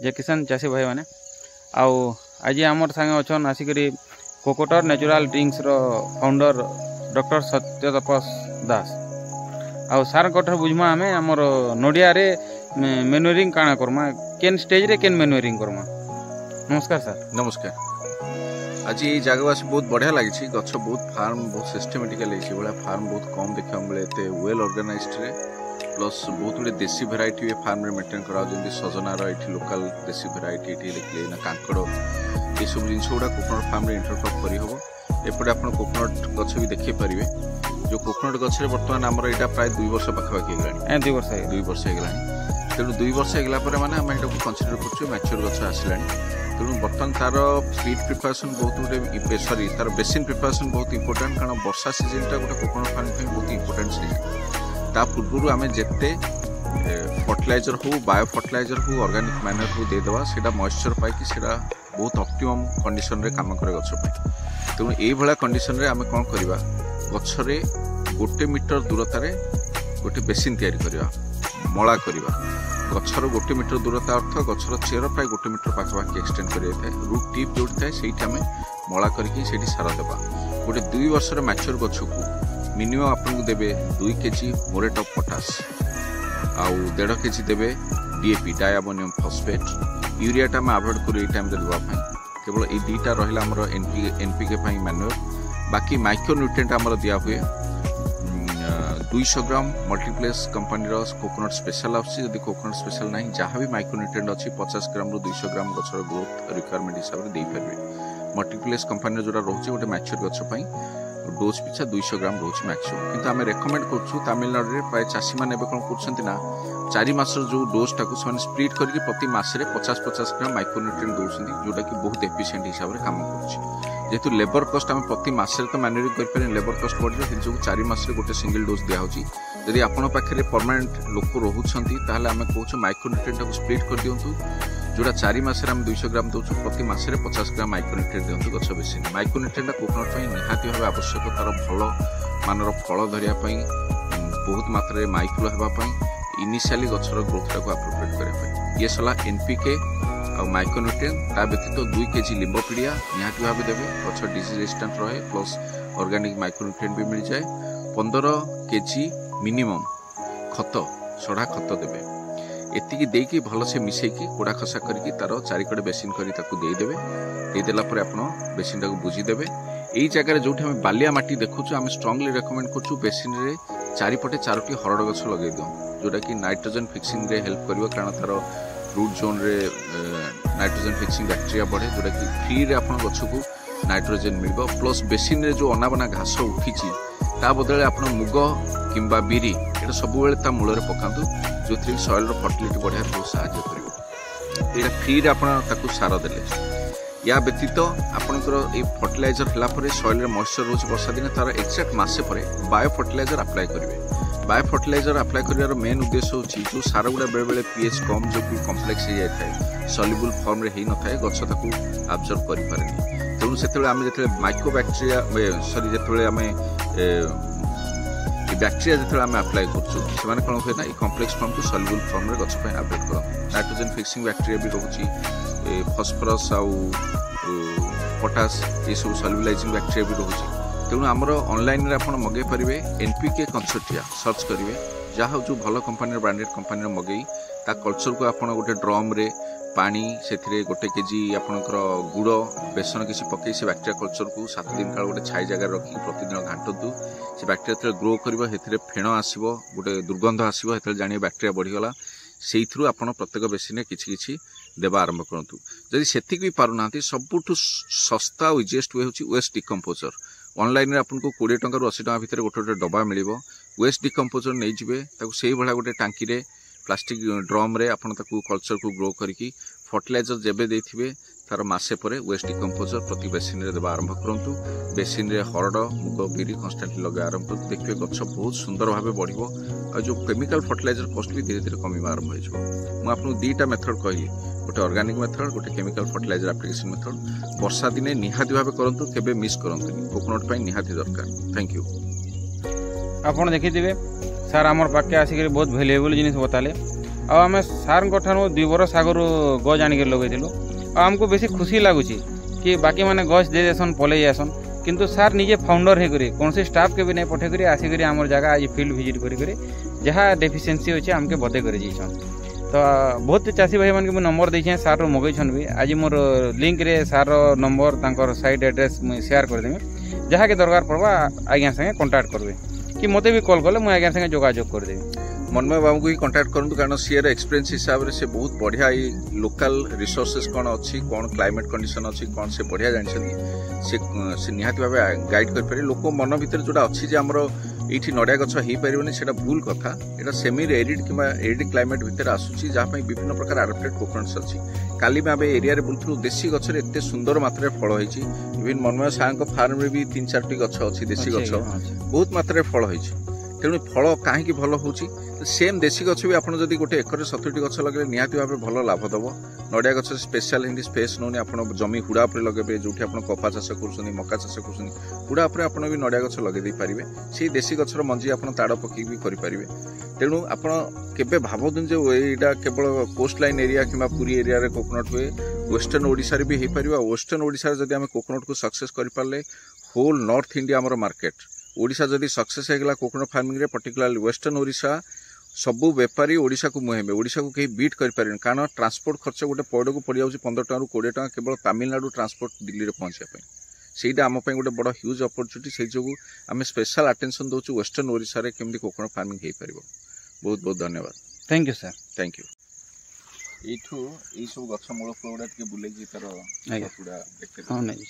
जय किसान चाषी भाई मैंने आउ आज आमर सांगे अच्छन आसिक कोकोटर नेचुरल ड्रिंक्स रो फाउंडर डॉक्टर सत्यतपस दास आउ सार कठर बुझमा आम आमर नड़िया रे मैन्युअरिंग काଣା करमा केन स्टेज रे केन मैन्युअरिंग करमा। नमस्कार सर। नमस्कार। आज ये जगह आस बहुत बढ़िया लगी गच बहुत फार्म बहुत सिस्टेमेटिकल फार्म बहुत कम देखा मिले वेल ऑर्गेनाइज्ड रे प्लस बहुत गुड़े देसी भेराइटी फार्म रे मेंटेन करा जमी सजनार ये लोकल देसी भेराइटी देखिए ना कांकड़ ये सब जिन गुड़ा कोकोनट फार्म रे इंटरक्रॉप करहब। एपटे आप कोकोनट गछ भी देखी पारे जो कोकोनट गछरे बर्तमान आमर यहाँ प्राय 2 वर्ष पाखापाखि होगा 2 वर्ष होगा तेणु 2 वर्ष होगा मैंने आम यहाँ कनसीडर कर मैच्योर गछ आसला तेणु बर्तमान तार फीड प्रिपरेशन बहुत गुटे सरी तार बेसिन प्रिपरेशन बहुत इंपोर्टेंट कारण वर्षा सीजन टा गोटे कोकोनट फार्म बहुत इंपोर्टेंट सीजन ता पूर्व आम जिते फर्टिलाइजर हो बायो फर्टिलाइजर हो ऑर्गेनिक मैनर हो देदेवा से मॉइस्चर पाई से बहुत ऑप्टिमम कंडीशन रे काम करे गछ तेणु ये कंडीशन रे आम कौन करवा गछरे 1 मीटर दूरतार गोटे बेसिन तैयारी करवा मला करवा गछर 1 मीटर दूरता अर्थ गछर चेर प्राय 1 मीटर पाखापाखि एक्सटेंड कर रूट टिप जो थाए से मला करके सार देवा गोटे 2 वर्ष मैच्योर गछ को मिनिमम आपको देवे 2 केजी मोरेट ऑफ पोटास आउ 1.5 केजी देवे डीएपी डायमोनियम फॉस्फेट यूरिया टा मैं अवॉइड करू टाइम देवाई केवल ये 2टा रहा आमर एनपीके मैन्योर बाकी माइक्रो न्यूट्रिएंट आमर दिया हुए 200 ग्राम मल्टीप्लेक्स कंपनी कोकोनट स्पेशल आसी कोकोनट स्पेशल ना जहाँ भी माइक्रो न्यूट्रिएंट अच्छी 50 ग्राम रु 200 ग्राम गछर ग्रोथ रिक्वायरमेंट हिसाब से पारे मल्टीप्लेक्स कंपनी जो रोचे गोटे मैच्योर गछपाई डोज पिछा 200 ग्राम रोचे मैक्सिमम किंतु आम रेकमेंड करूँ तमिलनाडु में प्राय चाषी मैंने कौन कर 4 मास जो डोज टाक स्प्लिट करके प्रति मासरे 50-50 ग्राम माइक्रोन्यूट्रिएंट दौरान जोटा कि बहुत एफिशिएंट हिसाब से काम करेतु लेबर कस्ट आम प्रति मासरे तो मैन्युअरिंग करें लेबर कस्ट बढ़ जो 4 मासरे गोटे सिंगल डोज दिखाई जदि आपण पाखे परमानेंट लोक रोचे आम कहूँ माइक्रोन्यूट्रिएंट स्प्लिट कर दिंतु जोड़ा 4 मासरे आम 200 ग्राम दौर प्रति मासरे 50 ग्राम माइक्रोन्यूट्रिएंट दिंतु गछ बेसी माइक्रोन्यूट्रिएंट कोकोनट निहाती भाव आवश्यक तार भल मानर फल धरिया बहुत मात्रा माइक्रो होगापी इनिशियली गछर ग्रोथ टाक अप्रोप्रिएट करने ये सला एनपीके और माइक्रोन्यूट्रिएंट ता व्यतीत 2 केजी लिंबोपीडिया निहाती भाव देवे गछ डिजीज रेजिस्टेंट रहे प्लस ऑर्गेनिक माइक्रोन्यूट्रिएंट भी मिल जाए 15 केजी मिनिमम खत सड़ा खत देवे एतिकी देकी भल से मिसेकी कोड़ा खसा करके तार चारिकड़े बेसिन देदेला बेसिन टाक बुझीदेवे यही जगह जो बालिया माटी देखु आम स्ट्रांगली रेकमेंड करूँ बेसिन रे चारिपटे 4टी हरड़ गछ लगे दियो जोटा कि नाइट्रोजन फिक्सिंग रे हेल्प करिवो कारण तार रूट जोन रे नाइट्रोजन फिक्सिंग बैक्टेरिया बढ़े जोटा कि फ्री रे आपण गछ को नाइट्रोजन मिलबो प्लस बेसिन रे जो अनाबना घास उठी ता बदले आपण मुग किंबा बिरी एटा सब बेले ता मूल रे पकांतु जो थ्री सॉइल रो फर्टिलिटी बढ़िया बहुत सहायता करिवो एटा फ्री रे आपण ताकू सार देले या व्यतीत आपणकर ये फर्टिलाइजर है सॉइल रे मॉइस्चर रोज वर्षा दिन तार एक्जाक्ट मासे परे बायो फर्टिलाइजर अप्लाई करेंगे बायो फर्टिलाइजर अप्लाई कर मेन उद्देश्य होची जो सार गुड़ा बेले बेले पीएच कम जो कि कम्प्लेक्स हो जाए सल्युबल फॉर्म रे ही न थाए गछ ताकू अब्जर्व करि पारेनी तेणु से आम जो माइक्रोबैक्टेरिया सॉरी जो आम बैक्टेरिया जो आम अप्लाई कर कौन हुए ना कम्प्लेक्स फॉर्म को सल्युबल फॉर्म रे गछ पे अवॉइड कर नाइट्रोजन फिक्सिंग बैक्टेरिया भी रोची फॉस्फरस आउ पोटास ये सब सल्युलाइजिंग बैक्टेरिया भी रोचे तेणु आमर ऑनलाइन रे आपण मगे पारे एनपीके कंसोर्टिया सर्च करेंगे जहाँ जो भल कंपनी ब्रांडेड कंपनी मगई ता कल्चर को आपण गोटे ड्रम रे पानी से 1 केजी आपणकर गुड़ बेसन किसी पकई से बैक्टेरिया कल्चर को 7 दिन काल गोटे छाई जगह रखी प्रतिदिन घाटतु से बैक्टेरिया जो ग्रो कर फेण आसो गोटे दुर्गंध आसो जानिए बैक्टेरिया बढ़ीगला से आपण प्रत्येक बेसिन किसी देवा आरंभ करूँ जदि से भी पारना सबुठ सस्ता और इजिएस्ट वे हूँ वेस्ट डिकम्पोजर ऑनलाइन आपको 20 टंका रु 80 टंका भितर गोटे डब्बा मिल वेस्ट डिकम्पोजर नहीं जाए से भाया गोटे टांकी रे प्लास्टिक ड्रम रे आपण कल्चर को ग्रो करके फर्टिलाइजर जेबे देथिबे तार मासे परे वेस्ट डिकम्पोजर प्रति बेसिन रे देवा आरंभ करंतु बेसिन रे हरड़ मुग बिरी कन्स्टेंटली लगे आरंभ करंतु देखिए गछ बहुत सुंदर भाव बढ़िबो और जो केमिकल फर्टिलाइजर कॉस्ट भी धीरे धीरे कमी आरंभ हो मु आपन 2टा मेथड कहली गोटे ऑर्गेनिक मेथड गोटे केमिकल फर्टिलाइजर एप्लिकेशन मेथड वर्षा दिने निहाती भाव करंतु केबे मिस करंतु कोकोनट पई निहाती दरकार। Thank you. आपन देखिथिबे सर आमर पाके आसिक बहुत वैल्यूएबल जिनिस बताले आम सार ठार 2 बरस आगु गज आनिक लगे आमको बेसी खुशी लगुच कि बाकी मैंने गज दे देसन पलि जासन किंतु सार निजे फाउंडर होकर कौन स्टाफ के भी नहीं पठे आसिक आम जगह आज फील्ड विजिट कर जहाँ डेफिशिएंसी अच्छे आमके बदे कर तो बहुत चाषी भाई मान के नंबर देखे सार मगैछन भी आज मोर लिंक रे सार नंबर तांकर साइट एड्रेस मुझे शेयर करदेवी जहाँ के दरकार पड़वा आज्ञा संगे कांटेक्ट करबे कि मते भी कॉल कले मुझे आज्ञा संगे जोगाजोग करदेवी। मनमय बाबू को ही कांटेक्ट करूँ कारण सीर एक्सपीरियंस हिसाब से बहुत बढ़िया लोकल रिसोर्सेस कौन अच्छी कौन क्लाइमेट कंडीशन अच्छी कौन से बढ़िया जानते से निहाती भाव गाइड कर लोक मन भितर जोटा अच्छी जे आमर ये नड़िया गछ हो पारे से भूल कथा यहाँ सेमी एरिड कि एरिड क्लाइमेट भितर आसूसी जहाँ विभिन्न प्रकार एडाप्टेड कोकोनट्स अच्छी काली आम एरिया बुलूँ देशी गचर एत सुंदर मात्रा फल होती इवन मनमय साहब फार्म रे भी 3-4टी गछ अच्छी देशी गछ बहुत मात्रा फल होती तेणु फल कहीं भल हो सेम देशी गछ भी आपड़ जब गोटे एकर 70टी गछ लगे निहाती भाव भल लाभ दब नड़िया गछ स्पेशल हिंदी स्पेस नौनी आप जमी हुड़ा पर लगे जो आप कपा चाष कर मका चाष कर हुड़ा पर आप भी नड़िया गछ लगे पारे से देशी गचर मंजी आप ताड़ पकई भी करेंगे तेणु आपे भावतु जो यहाँ केवल कोस्ट लाइन एरिया कि पुरी एरिया रे कोकोनट हुए वेस्टर्न ओडिशा रे भी हो पार वेस्टर्न ओडिशा जब आम कोकोनट को सक्सेस कर होल नॉर्थ इंडिया आमर मार्केट ओडिशा जदि सक्सेस होगा कोकोनट फार्मिंग रे पर्टिकुलरली वेस्टर्न ओडिशा सबू बेपारी ओडिशा को मुहेबे ओडिशा को कहीं बीट कर कारण ट्रांसपोर्ट खर्च गोटे पौड़ को पड़ जाऊँगी 15 टका 20 टका केवल तमिलनाडु ट्रांसपोर्ट दिल्ली में पहुँचापी ସେଇଟା ଆମ ପାଇଁ ଗୋଟେ ବଡ଼ ହ୍ୟୁଜ୍ ଅପରଚ୍ୟୁନିଟି ସେଇ ଯୋଗୁଁ ଆମେ ସ୍ପେଶାଲ ଆଟେନସନ୍ ଦେଉଛୁ ୱେଷ୍ଟର୍ଣ୍ଣ ଓଡ଼ିଶାରେ କେମିତି କୋକୋନଟ୍ ଫାର୍ମିଂ ହେଇପାରିବ। ବହୁତ ବହୁତ ଧନ୍ୟବାଦ। Thank you sir. Thank you. ଏଇଠୁ ଏଇ ସବୁ ଗଛ ମୂଳ ଫଳ ଗୁଡ଼ା ଟିକେ ବୁଲେଇକି ତାର ଆଜ୍ଞା। ପୁରା ଦେଖେଇ ହଁ ନାଇଁ